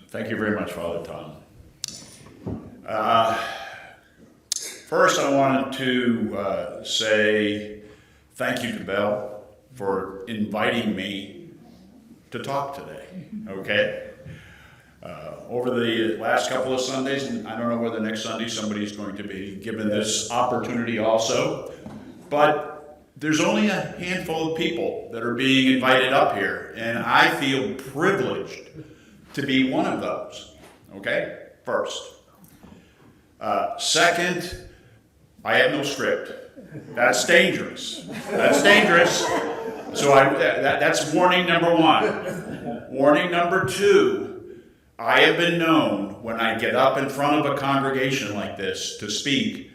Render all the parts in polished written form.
Thank you very much, Father Tom. First, I wanted to say thank you to Belle for inviting me to talk today, okay? Over the last couple of Sundays, and I don't know whether next Sunday somebody's going to be given this opportunity also, but there's only a handful of people that are being invited up here, and I feel privileged to be one of those, okay? First. Second, I have no script. That's dangerous. That's dangerous. So that's warning number one. Warning number two, I have been known when I get up in front of a congregation like this to speak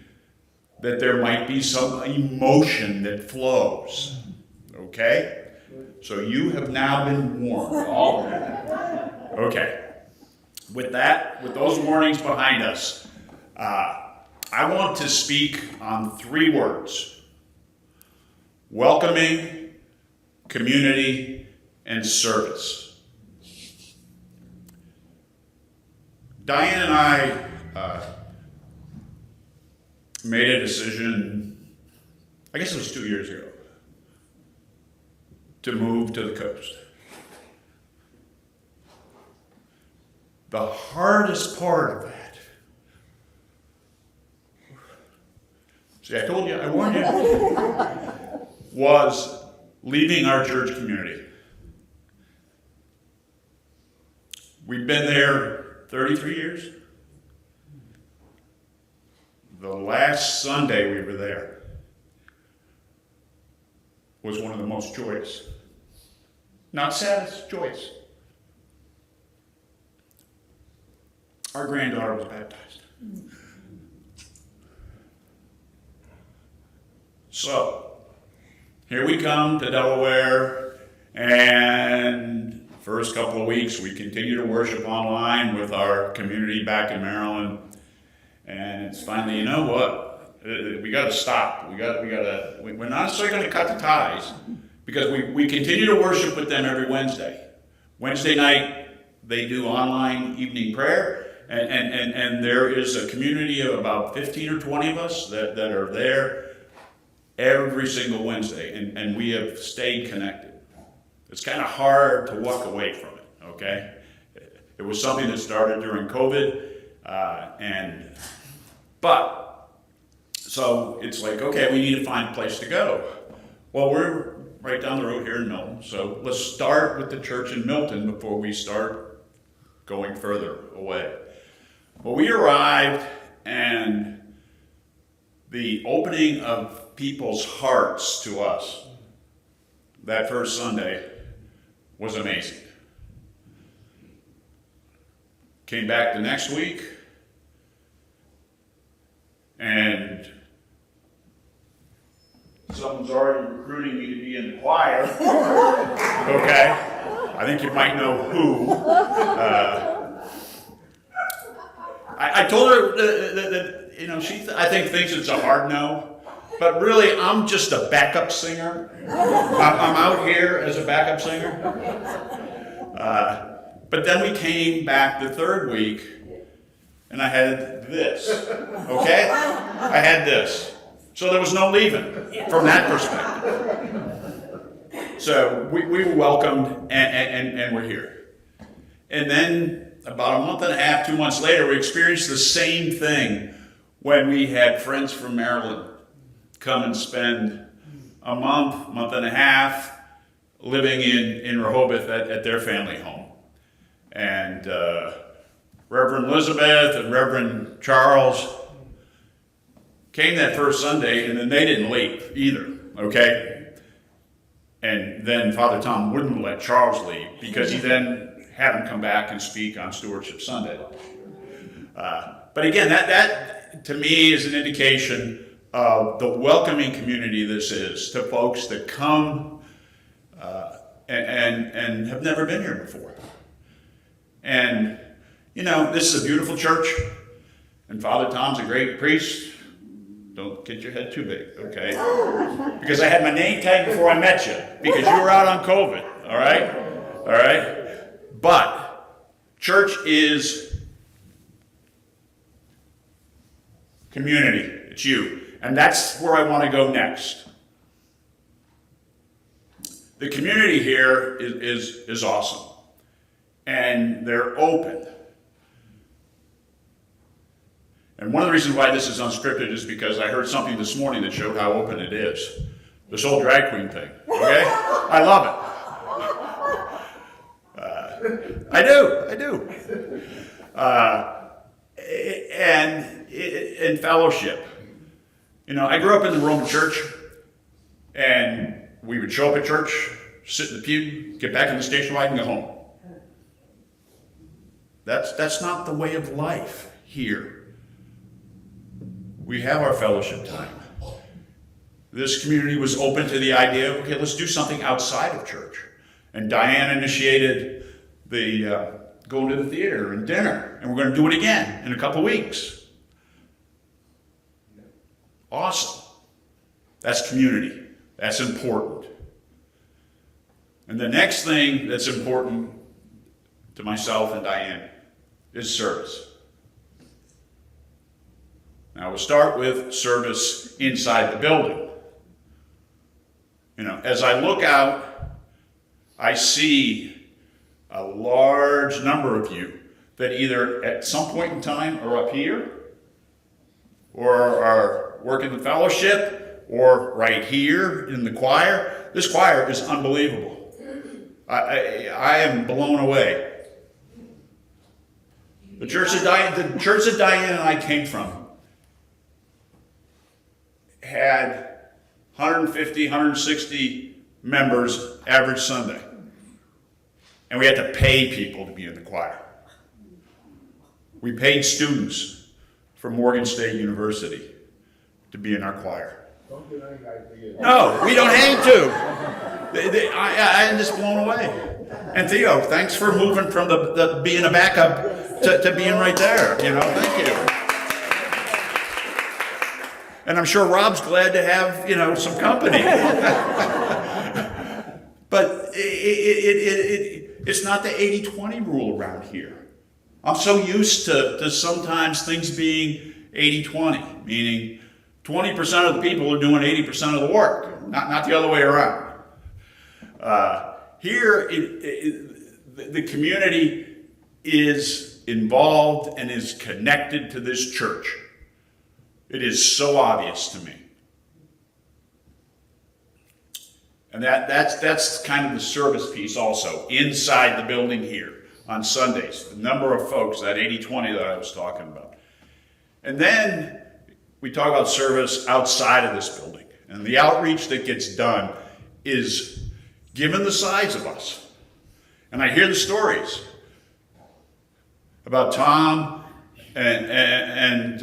that there might be some emotion that flows. Okay? So you have now been warned. All of you. Okay. With that, with those warnings behind us, I want to speak on three words: welcoming, community, and service. Diane and I made a decision, I guess it was 2 years ago, to move to the coast. The hardest part of that, see, I told you, I warned you, was leaving our church community. We've been there 33 years. The last Sunday we were there was one of the most joyous. Not saddest, joyous. Our granddaughter was baptized. So, here we come to Delaware, and first couple of weeks we continue to worship online with our community back in Maryland, and it's finally, you know what, we got to stop. We're not necessarily going to cut the ties, because we continue to worship with them every Wednesday. Wednesday night, they do online evening prayer, and there is a community of about 15 or 20 of us that are there every single Wednesday, and we have stayed connected. It's kind of hard to walk away from it, okay? It was something that started during COVID, so it's like, okay, we need to find a place to go. Well, we're right down the road here in Milton, so let's start with the church in Milton before we start going further away. Well, we arrived, and the opening of people's hearts to us that first Sunday was amazing. Came back the next week, and someone's already recruiting me to be in the choir. Okay, I think you might know who. I told her that you know, I think thinks it's a hard no, but really I'm just a backup singer. I'm out here as a backup singer. But then we came back the third week, and I had this. Okay, I had this. So there was no leaving from that perspective. So we were welcomed, and we're here. And then about a month and a half, 2 months later, we experienced the same thing when we had friends from Maryland come and spend a month and a half living in Rehoboth at their family home. And Reverend Elizabeth and Reverend Charles came that first Sunday, and then they didn't leave either, okay? And then Father Tom wouldn't let Charles leave, because he then had him come back and speak on Stewardship Sunday. But again, that to me is an indication of the welcoming community this is to folks that come and have never been here before. And, you know, this is a beautiful church, and Father Tom's a great priest. Don't get your head too big, okay? Because I had my name tagged before I met you, because you were out on COVID, all right? All right? But Church is community. It's you. And that's where I want to go next. The community here is awesome. And they're open. And one of the reasons why this is unscripted is because I heard something this morning that showed how open it is. This whole drag queen thing. Okay? I love it. I do. And in fellowship. You know, I grew up in the Roman church, and we would show up at church, sit in the pew, get back in the station wagon, and go home. That's not the way of life here. We have our fellowship time. This community was open to the idea of, okay, let's do something outside of church. And Diane initiated the going to the theater and dinner, and we're going to do it again in a couple weeks. Awesome. That's community. That's important. And the next thing that's important to myself and Diane is service. Now we'll start with service inside the building. You know, as I look out, I see a large number of you that either at some point in time are up here, or are working the fellowship, or right here in the choir. This choir is unbelievable. I am blown away. The church that Diane and I came from had 150, 160 members average Sunday. And we had to pay people to be in the choir. We paid students from Morgan State University to be in our choir. Don't get any idea. No, we don't hang to. I am just blown away. And Theo, thanks for moving from the being a backup to being right there. You know, thank you. And I'm sure Rob's glad to have, you know, some company. But it's not the 80-20 rule around here. I'm so used to sometimes things being 80-20, meaning 20% of the people are doing 80% of the work, not the other way around. Here, the community is involved and is connected to this church. It is so obvious to me. And that's kind of the service piece also, inside the building here on Sundays. The number of folks, that 80-20 that I was talking about. And then we talk about service outside of this building. And the outreach that gets done is, given the size of us, and I hear the stories about Tom and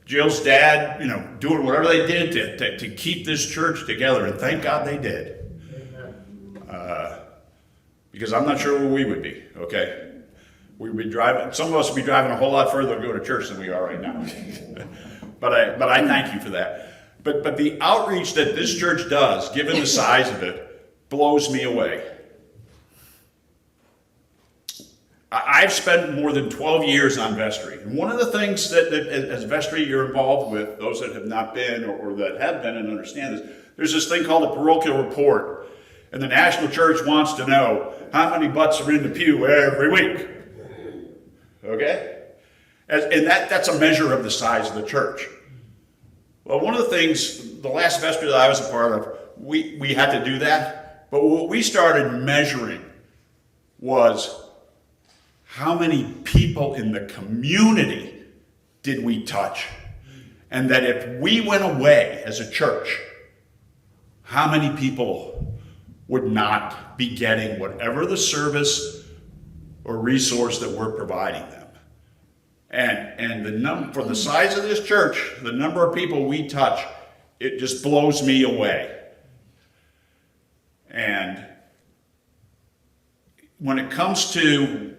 Jill's dad, you know, doing whatever they did to keep this church together, and thank God they did. Because I'm not sure where we would be, okay? We'd be driving, some of us would be driving a whole lot further to go to church than we are right now. But I thank you for that. But the outreach that this church does, given the size of it, blows me away. I've spent more than 12 years on vestry. And one of the things that as vestry you're involved with, those that have not been or that have been and understand this, there's this thing called a parochial report. And the national church wants to know how many butts are in the pew every week. Okay? And that's a measure of the size of the church. Well, one of the things, the last vestry that I was a part of, we had to do that. But what we started measuring was how many people in the community did we touch? And that if we went away as a church, how many people would not be getting whatever the service or resource that we're providing them? And for the size of this church, the number of people we touch, it just blows me away. And when it comes to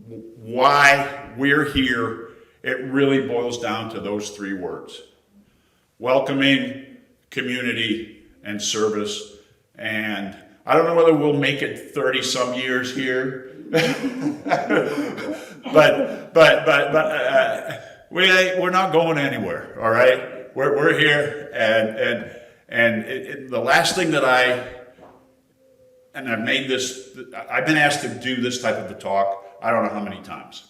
why we're here, it really boils down to those three words: welcoming, community, and service. And I don't know whether we'll make it 30 some years here, but we're not going anywhere. All right, we're here, and the last thing that I've been asked to do this type of a talk. I don't know how many times,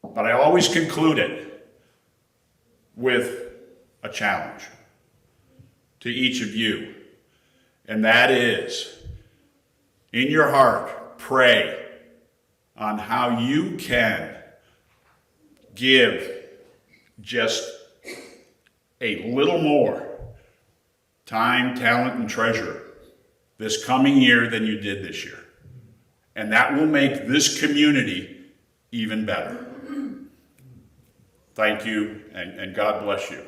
but I always conclude it with a challenge to each of you. And that is, in your heart, pray on how you can give just a little more time, talent, and treasure this coming year than you did this year. And that will make this community even better. Thank you, and God bless you.